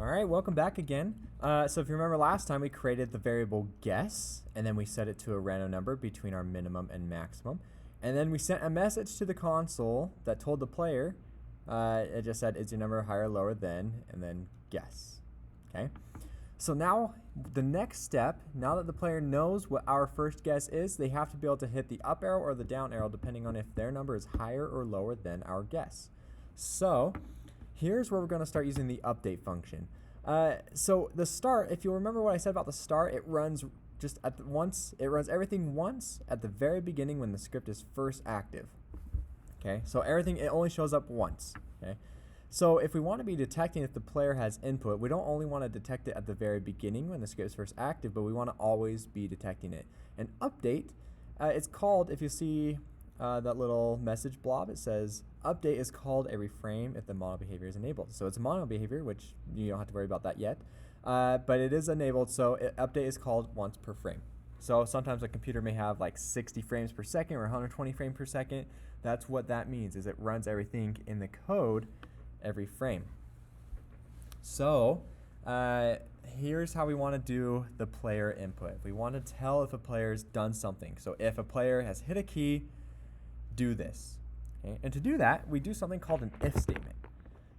All right, welcome back again. So if you remember last time, we created the variable guess, and then we set it to a random number between our minimum and maximum. And then we sent a message to the console that told the player, it just said, is your number higher or lower than, and then guess. Okay. So now the next step, now that the player knows what our first guess is, they have to be able to hit the up arrow or the down arrow depending on if their number is higher or lower than our guess. So here's where we're going to start using the update function. So the start, if you'll remember what I said about the start, it runs just at once. It runs everything once at the very beginning when the script is first active. Okay, so everything, it only shows up once. Okay, so if we want to be detecting if the player has input, we don't only want to detect it at the very beginning when the script is first active, but we want to always be detecting it. And update, it's called, if you see that little message blob, it says update is called every frame if the model behavior is enabled. So it's a model behavior, which you don't have to worry about that yet, but it is enabled, so update is called once per frame. So sometimes a computer may have like 60 frames per second or 120 frames per second. That's what that means, is it runs everything in the code every frame. So here's how we want to do the player input. We want to tell if a player's done something. So if a player has hit a key, do this. Okay? And to do that, we do something called an if statement.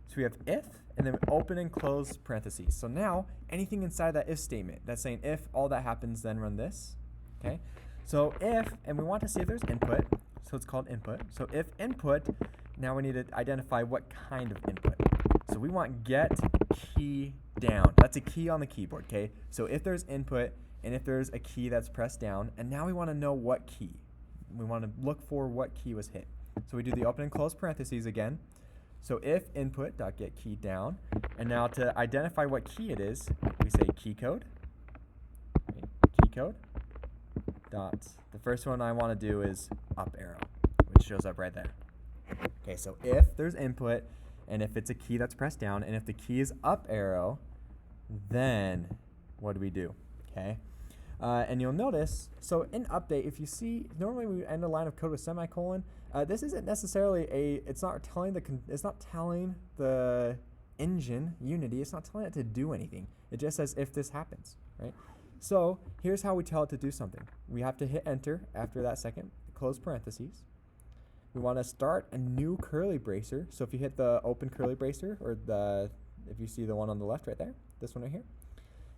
So we have if, and then we open and close parentheses. So now, anything inside that if statement, that's saying if all that happens, then run this. Okay? So if, and we want to see if there's input, so it's called input. So if input, now we need to identify what kind of input. So we want get key down. That's a key on the keyboard, okay? So if there's input, and if there's a key that's pressed down, and now we want to know what key. We want to look for what key was hit. So we do the open and close parentheses again. So if input.get key down, and now to identify what key it is, we say key code. Okay, key code. Dot. The first one I want to do is up arrow, which shows up right there. Okay, so if there's input, and if it's a key that's pressed down, and if the key is up arrow, then what do we do? Okay. And you'll notice, so in update, if you see, normally we end a line of code with semicolon. This isn't necessarily it's not telling the engine, Unity, it's not telling it to do anything. It just says if this happens, right? So here's how we tell it to do something. We have to hit enter after that second, close parentheses. We want to start a new curly bracer. So if you hit the open curly bracer, or if you see the one on the left right there, this one right here,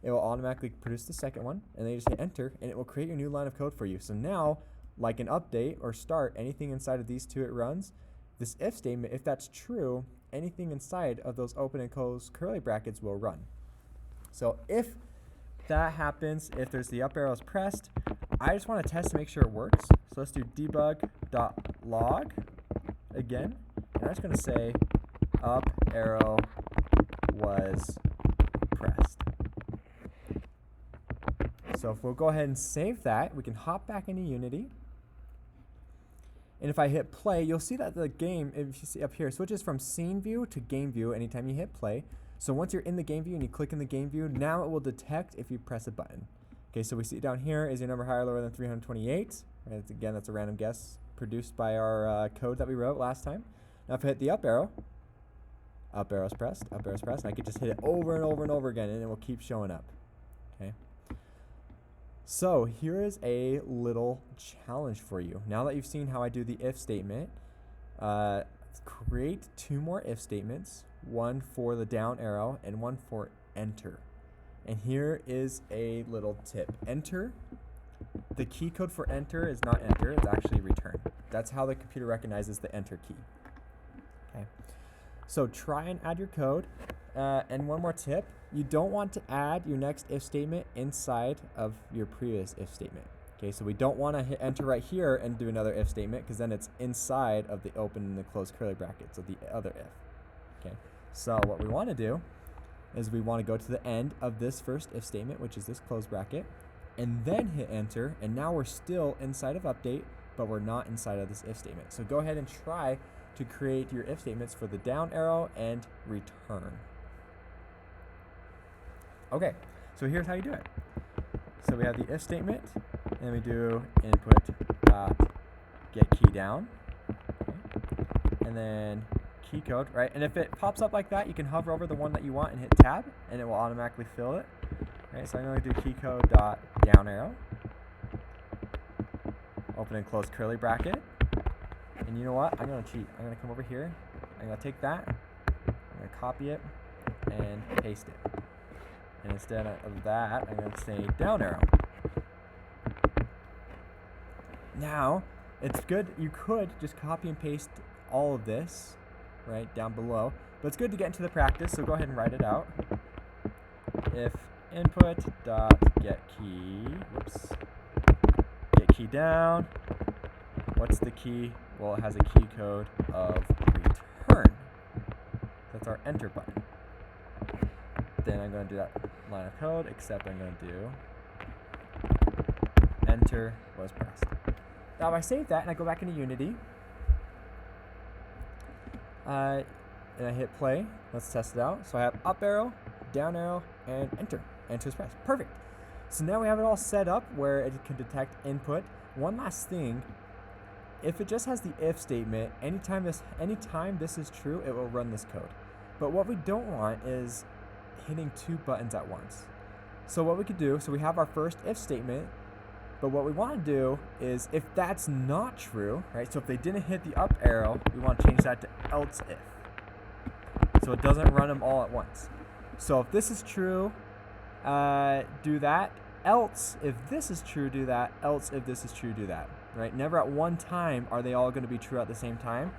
it will automatically produce the second one, and then you just hit enter, and it will create your new line of code for you. So now, like an update or start, anything inside of these two it runs. This if statement, if that's true, anything inside of those open and close curly brackets will run. So if that happens, if there's the up arrow is pressed, I just want to test to make sure it works. So let's do debug.log again, and I'm just going to say up arrow was pressed. So if we'll go ahead and save that, we can hop back into Unity. And if I hit play, you'll see that the game, if you see up here, switches from scene view to game view anytime you hit play. So once you're in the game view and you click in the game view, now it will detect if you press a button. Okay, so we see down here, is your number higher or lower than 328? Right, again, that's a random guess produced by our code that we wrote last time. Now if I hit the up arrow is pressed, up arrow is pressed, and I could just hit it over and over and over again, and it will keep showing up. Okay. So here is a little challenge for you. Now that you've seen how I do the if statement, create two more if statements, one for the down arrow and one for enter. And here is a little tip. Enter, the key code for enter is not enter, it's actually return. That's how the computer recognizes the enter key. Okay. So try and add your code. And one more tip, you don't want to add your next if statement inside of your previous if statement. Okay, so we don't want to hit enter right here and do another if statement, because then it's inside of the open and the closed curly brackets of the other if. Okay, so what we want to do is we want to go to the end of this first if statement, which is this closed bracket, and then hit enter, and now we're still inside of update, but we're not inside of this if statement. So go ahead and try to create your if statements for the down arrow and return. Okay, so here's how you do it. So we have the if statement, and we do input dot get key down, okay, and then key code, right? And if it pops up like that, you can hover over the one that you want and hit tab, and it will automatically fill it. Right, so I'm going to do key code dot down arrow, open and close curly bracket. And you know what? I'm going to cheat. I'm going to come over here. I'm going to take that. I'm going to copy it and paste it. And instead of that, I'm going to say down arrow. Now, it's good. You could just copy and paste all of this right down below. But it's good to get into the practice, so go ahead and write it out. If input dot get key, get key down. What's the key? Well, it has a key code of return. That's our enter button. Then I'm going to do that line of code, except I'm going to do enter was pressed. Now if I save that and I go back into Unity, and I hit play, let's test it out. So I have up arrow, down arrow, and enter. Enter is pressed. Perfect. So now we have it all set up where it can detect input. One last thing, if it just has the if statement, anytime this is true, it will run this code. But what we don't want is hitting two buttons at once. So what we could do, so we have our first if statement, but what we want to do is if that's not true, right? So if they didn't hit the up arrow, we want to change that to else if. So it doesn't run them all at once. So if this is true, do that. Else, if this is true, do that. Else, if this is true, do that. Right? Never at one time are they all going to be true at the same time.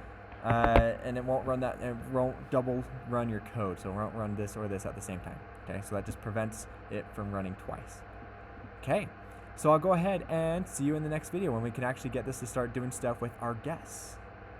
And it won't run that. It won't double run your code. So it won't run this or this at the same time. Okay? So that just prevents it from running twice. Okay. So I'll go ahead and see you in the next video when we can actually get this to start doing stuff with our guess.